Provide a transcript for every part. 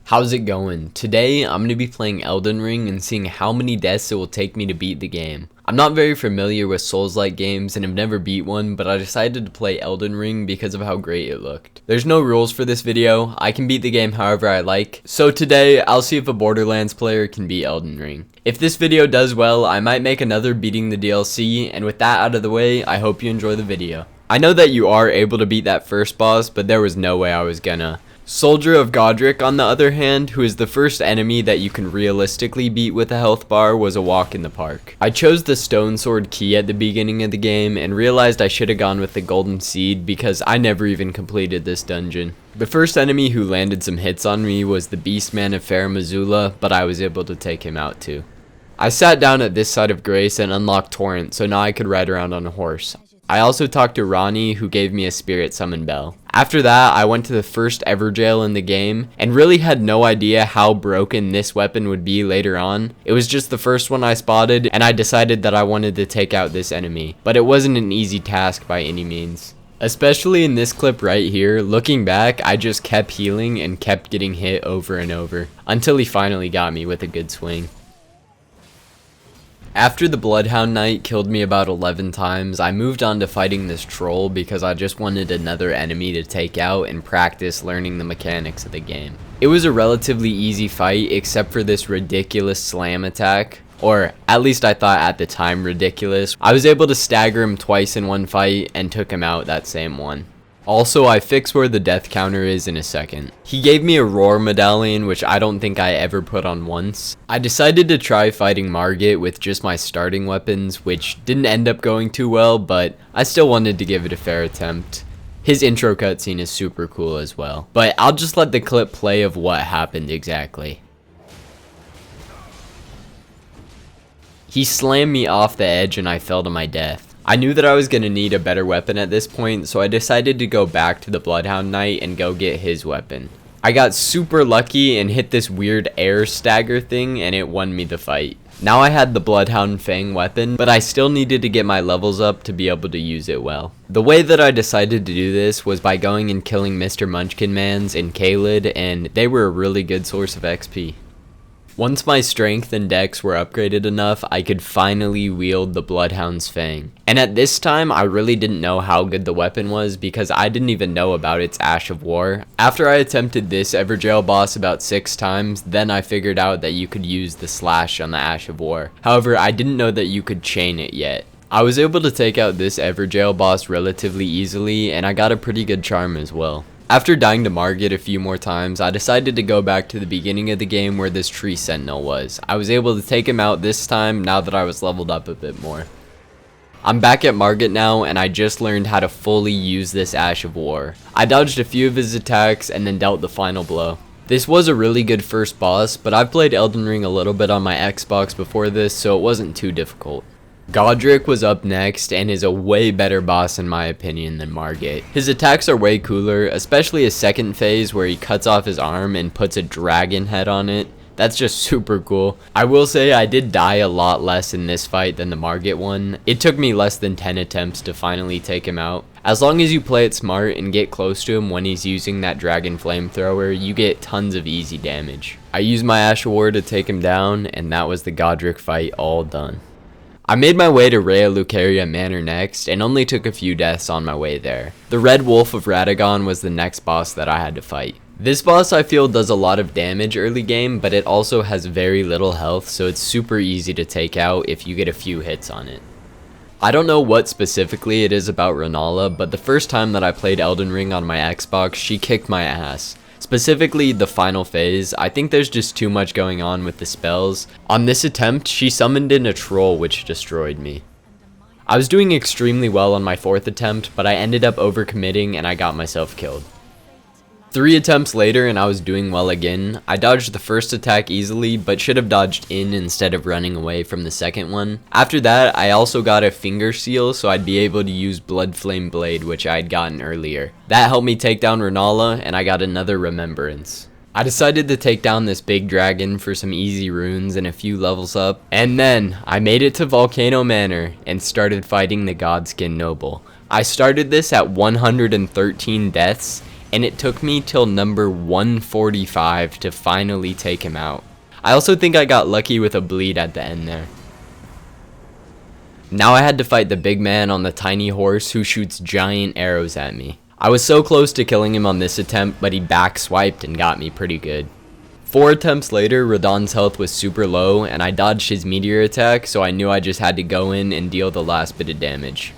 How's it going? Today, I'm going to be playing Elden Ring and seeing how many deaths it will take me to beat the game. I'm not very familiar with Souls-like games and have never beat one, but I decided to play Elden Ring because of how great it looked. There's no rules for this video, I can beat the game however I like, so today, I'll see if a Borderlands player can beat Elden Ring. If this video does well, I might make another beating the DLC, and with that out of the way, I hope you enjoy the video. I know that you are able to beat that first boss, but there was no way I was gonna. Soldier of Godrick, on the other hand, who is the first enemy that you can realistically beat with a health bar, was a walk in the park. I chose the stone sword key at the beginning of the game and realized I should have gone with the golden seed because I never even completed this dungeon. The first enemy who landed some hits on me was the Beastman of Fair Missoula, but I was able to take him out too. I sat down at this side of Grace and unlocked Torrent, so now I could ride around on a horse. I also talked to Ronnie, who gave me a spirit summon bell. After that, I went to the first ever jail in the game, and really had no idea how broken this weapon would be later on. It was just the first one I spotted, and I decided that I wanted to take out this enemy. But it wasn't an easy task by any means. Especially in this clip right here, looking back, I just kept healing and kept getting hit over and over, until he finally got me with a good swing. After the Bloodhound Knight killed me about 11 times, I moved on to fighting this troll because I just wanted another enemy to take out and practice learning the mechanics of the game. It was a relatively easy fight except for this ridiculous slam attack, or at least I thought at the time ridiculous. I was able to stagger him twice in one fight and took him out that same one. Also, I fixed where the death counter is in a second. He gave me a roar medallion, which I don't think I ever put on once. I decided to try fighting Margit with just my starting weapons, which didn't end up going too well, but I still wanted to give it a fair attempt. His intro cutscene is super cool as well, but I'll just let the clip play of what happened exactly. He slammed me off the edge and I fell to my death. I knew that I was going to need a better weapon at this point, so I decided to go back to the Bloodhound Knight and go get his weapon. I got super lucky and hit this weird air stagger thing and it won me the fight. Now I had the Bloodhound Fang weapon, but I still needed to get my levels up to be able to use it well. The way that I decided to do this was by going and killing Mr. Munchkinmans and Kaled, and they were a really good source of XP. Once my strength and dex were upgraded enough, I could finally wield the Bloodhound's Fang. And at this time, I really didn't know how good the weapon was because I didn't even know about its Ash of War. After I attempted this Everjail boss about 6 times, then I figured out that you could use the slash on the Ash of War. However, I didn't know that you could chain it yet. I was able to take out this Everjail boss relatively easily, and I got a pretty good charm as well. After dying to Margit a few more times, I decided to go back to the beginning of the game where this tree sentinel was. I was able to take him out this time now that I was leveled up a bit more. I'm back at Margit now and I just learned how to fully use this Ash of War. I dodged a few of his attacks and then dealt the final blow. This was a really good first boss, but I've played Elden Ring a little bit on my Xbox before this, so it wasn't too difficult. Godrick was up next and is a way better boss in my opinion than Margit. His attacks are way cooler, especially his second phase where he cuts off his arm and puts a dragon head on it. That's just super cool. I will say I did die a lot less in this fight than the Margit one. It took me less than 10 attempts to finally take him out. As long as you play it smart and get close to him when he's using that dragon flamethrower, you get tons of easy damage. I used my Ash of War to take him down, and that was the Godrick fight all done. I made my way to Lucaria Manor next, and only took a few deaths on my way there. The Red Wolf of Radahn was the next boss that I had to fight. This boss I feel does a lot of damage early game, but it also has very little health, so it's super easy to take out if you get a few hits on it. I don't know what specifically it is about Rennala, but the first time that I played Elden Ring on my Xbox, she kicked my ass. Specifically the final phase, I think there's just too much going on with the spells. On this attempt, she summoned in a troll which destroyed me. I was doing extremely well on my 4th attempt, but I ended up overcommitting and I got myself killed. 3 attempts later and I was doing well again. I dodged the first attack easily, but should have dodged in instead of running away from the second one. After that, I also got a finger seal so I'd be able to use Blood Flame Blade, which I had gotten earlier. That helped me take down Rennala and I got another remembrance. I decided to take down this big dragon for some easy runes and a few levels up, and then I made it to Volcano Manor and started fighting the Godskin Noble. I started this at 113 deaths, and it took me till number 145 to finally take him out. I also think I got lucky with a bleed at the end there. Now I had to fight the big man on the tiny horse who shoots giant arrows at me. I was so close to killing him on this attempt, but he back swiped and got me pretty good. 4 attempts later, Radahn's health was super low, and I dodged his meteor attack, so I knew I just had to go in and deal the last bit of damage.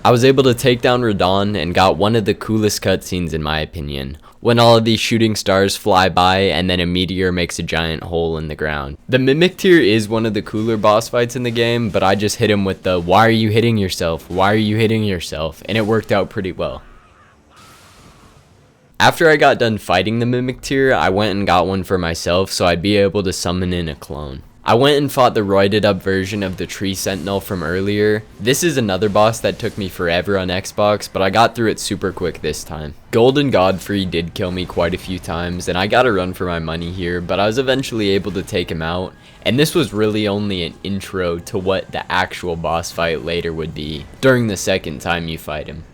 I was able to take down Radahn and got one of the coolest cutscenes in my opinion, when all of these shooting stars fly by and then a meteor makes a giant hole in the ground. The Mimic tier is one of the cooler boss fights in the game, but I just hit him with the "why are you hitting yourself? Why are you hitting yourself?" and it worked out pretty well. After I got done fighting the Mimic tier, I went and got one for myself so I'd be able to summon in a clone. I went and fought the roided up version of the Tree Sentinel from earlier. This is another boss that took me forever on Xbox, but I got through it super quick this time. Golden Godfrey did kill me quite a few times, and I got a run for my money here, but I was eventually able to take him out, and this was really only an intro to what the actual boss fight later would be, during the second time you fight him.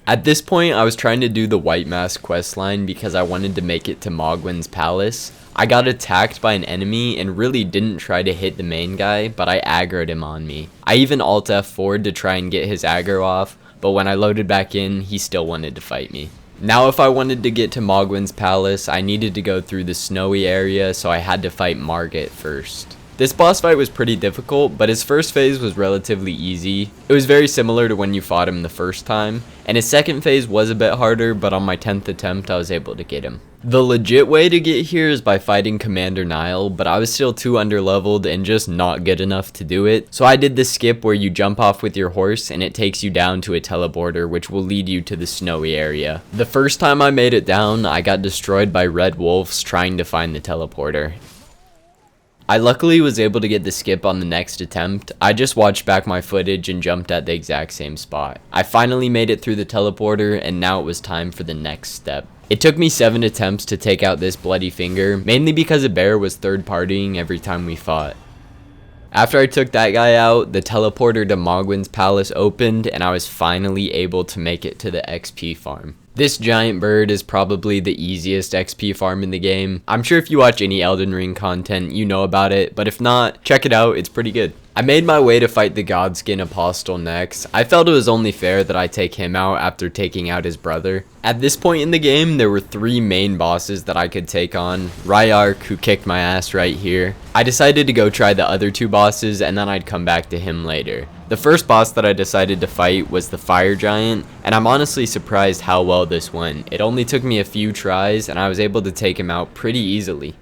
At this point, I was trying to do the White Mask questline because I wanted to make it to Mohgwyn's palace. I got attacked by an enemy and really didn't try to hit the main guy, but I aggroed him on me. I even alt F4'd to try and get his aggro off, but when I loaded back in, he still wanted to fight me. Now if I wanted to get to Mohgwyn's palace, I needed to go through the snowy area, so I had to fight Margit first. This boss fight was pretty difficult, but his first phase was relatively easy. It was very similar to when you fought him the first time, and his second phase was a bit harder, but on my 10th attempt I was able to get him. The legit way to get here is by fighting Commander Nile, but I was still too underleveled and just not good enough to do it, so I did the skip where you jump off with your horse and it takes you down to a teleporter which will lead you to the snowy area. The first time I made it down, I got destroyed by red wolves trying to find the teleporter. I luckily was able to get the skip on the next attempt. I just watched back my footage and jumped at the exact same spot. I finally made it through the teleporter, and now it was time for the next step. It took me 7 attempts to take out this bloody finger, mainly because a bear was third partying every time we fought. After I took that guy out, the teleporter to Mohgwyn's palace opened, and I was finally able to make it to the XP farm. This giant bird is probably the easiest XP farm in the game. I'm sure if you watch any Elden Ring content, you know about it, but if not, check it out, it's pretty good. I made my way to fight the Godskin Apostle next. I felt it was only fair that I take him out after taking out his brother. At this point in the game, there were 3 main bosses that I could take on. Radahn, who kicked my ass right here. I decided to go try the other 2 bosses and then I'd come back to him later. The first boss that I decided to fight was the Fire Giant, and I'm honestly surprised how well this went. It only took me a few tries and I was able to take him out pretty easily.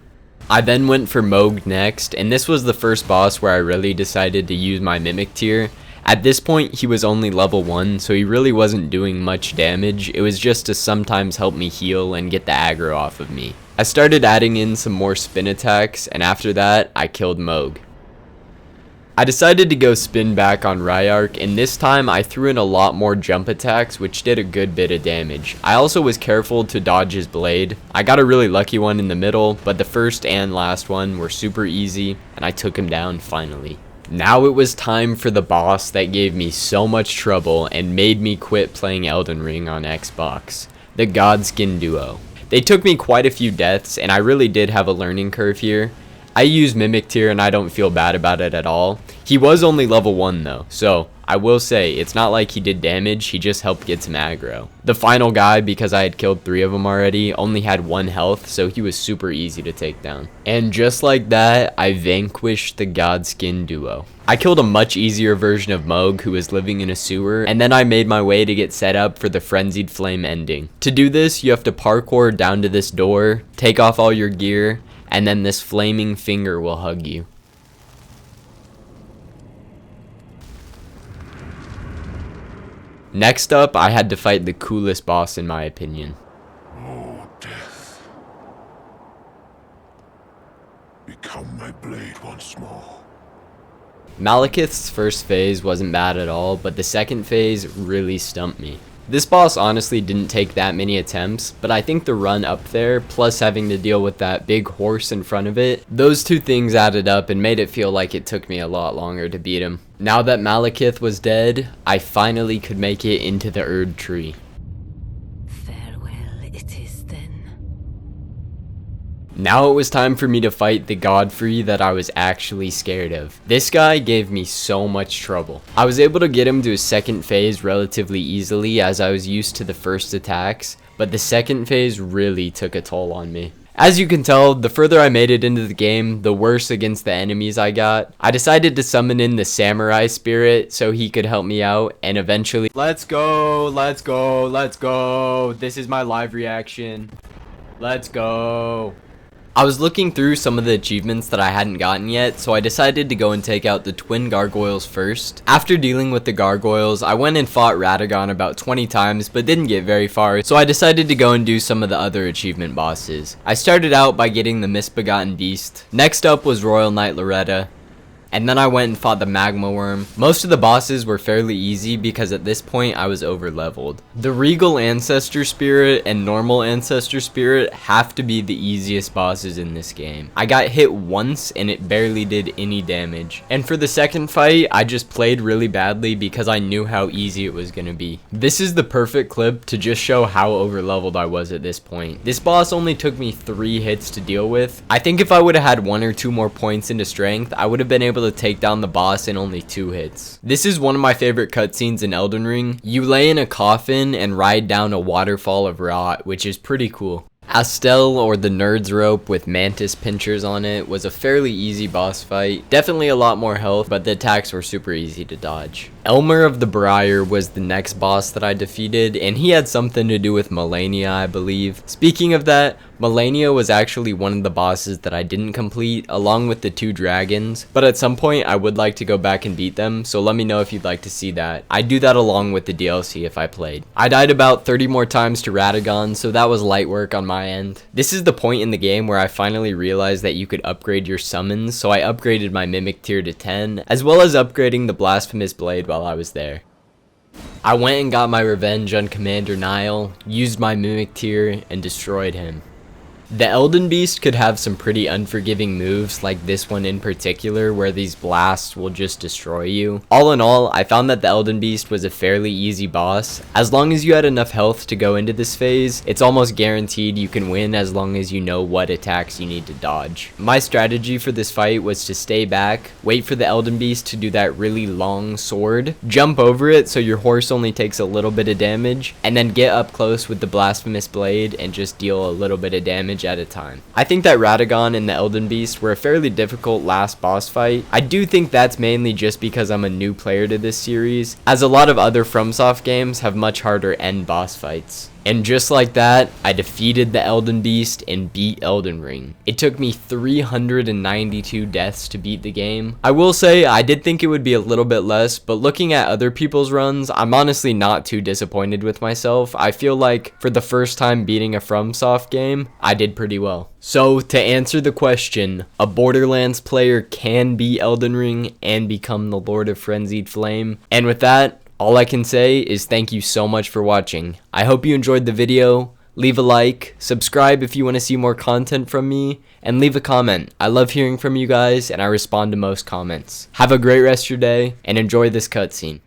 I then went for Mohg next, and this was the first boss where I really decided to use my Mimic tier. At this point, he was only level 1, so he really wasn't doing much damage. It was just to sometimes help me heal and get the aggro off of me. I started adding in some more spin attacks, and after that, I killed Mohg. I decided to go spin back on Radahn, and this time I threw in a lot more jump attacks, which did a good bit of damage. I also was careful to dodge his blade. I got a really lucky one in the middle, but the first and last one were super easy, and I took him down finally. Now it was time for the boss that gave me so much trouble and made me quit playing Elden Ring on Xbox, the Godskin duo. They took me quite a few deaths, and I really did have a learning curve here. I use Mimic tier and I don't feel bad about it at all. He was only level 1 though, so I will say it's not like he did damage, he just helped get some aggro. The final guy, because I had killed 3 of them already, only had 1 health, so he was super easy to take down. And just like that, I vanquished the Godskin duo. I killed a much easier version of Mohg who was living in a sewer, and then I made my way to get set up for the Frenzied Flame ending. To do this, you have to parkour down to this door, take off all your gear, and then this flaming finger will hug you. Next up, I had to fight the coolest boss in my opinion. Oh, death. Become my blade once more. Malekith's first phase wasn't bad at all, but the second phase really stumped me. This boss honestly didn't take that many attempts, but I think the run up there, plus having to deal with that big horse in front of it, those 2 things added up and made it feel like it took me a lot longer to beat him. Now that Malekith was dead, I finally could make it into the Erdtree. Farewell. Now it was time for me to fight the Godfrey that I was actually scared of. This guy gave me so much trouble. I was able to get him to his second phase relatively easily as I was used to the first attacks, but the second phase really took a toll on me. As you can tell, the further I made it into the game, the worse against the enemies I got. I decided to summon in the samurai spirit so he could help me out, and eventually— let's go, let's go, let's go. This is my live reaction. Let's go. I was looking through some of the achievements that I hadn't gotten yet, so I decided to go and take out the twin gargoyles first. After dealing with the gargoyles, I went and fought Radahn about 20 times, but didn't get very far, so I decided to go and do some of the other achievement bosses. I started out by getting the misbegotten beast. Next up was Royal Knight Loretta. And then I went and fought the magma worm. Most of the bosses were fairly easy because at this point I was over leveled. The regal ancestor spirit and normal ancestor spirit have to be the easiest bosses in this game. I got hit once and it barely did any damage. And for the second fight, I just played really badly because I knew how easy it was gonna be. This is the perfect clip to just show how over leveled I was at this point. This boss only took me 3 hits to deal with. I think if I would have had 1 or 2 more points into strength, I would have been able to take down the boss in only 2 hits. This is one of my favorite cutscenes in Elden Ring. You lay in a coffin and ride down a waterfall of rot, which is pretty cool. Astel, or the Nerd's Rope with mantis pinchers on it, was a fairly easy boss fight. Definitely a lot more health, but the attacks were super easy to dodge. Elmer of the Briar was the next boss that I defeated, and he had something to do with Melania, I believe. Speaking of that, Melania was actually one of the bosses that I didn't complete, along with the 2 dragons, but at some point I would like to go back and beat them, so let me know if you'd like to see that. I'd do that along with the DLC if I played. I died about 30 more times to Radahn, so that was light work on my end. This is the point in the game where I finally realized that you could upgrade your summons, so I upgraded my Mimic tier to 10, as well as upgrading the Blasphemous Blade while I was there. I went and got my revenge on Commander Nile, used my Mimic tier, and destroyed him. The Elden Beast could have some pretty unforgiving moves, like this one in particular, where these blasts will just destroy you. All in all, I found that the Elden Beast was a fairly easy boss. As long as you had enough health to go into this phase, it's almost guaranteed you can win as long as you know what attacks you need to dodge. My strategy for this fight was to stay back, wait for the Elden Beast to do that really long sword, jump over it so your horse only takes a little bit of damage, and then get up close with the Blasphemous Blade and just deal a little bit of damage at a time. I think that Radahn and the Elden Beast were a fairly difficult last boss fight. I do think that's mainly just because I'm a new player to this series, as a lot of other FromSoft games have much harder end boss fights. And just like that, I defeated the Elden Beast and beat Elden Ring. It took me 392 deaths to beat the game. I will say, I did think it would be a little bit less, but looking at other people's runs, I'm honestly not too disappointed with myself. I feel like for the first time beating a FromSoft game, I did pretty well. So, to answer the question, a Borderlands player can beat Elden Ring and become the Lord of Frenzied Flame. And with that, all I can say is thank you so much for watching. I hope you enjoyed the video. Leave a like, subscribe if you want to see more content from me, and leave a comment. I love hearing from you guys, and I respond to most comments. Have a great rest of your day, and enjoy this cutscene.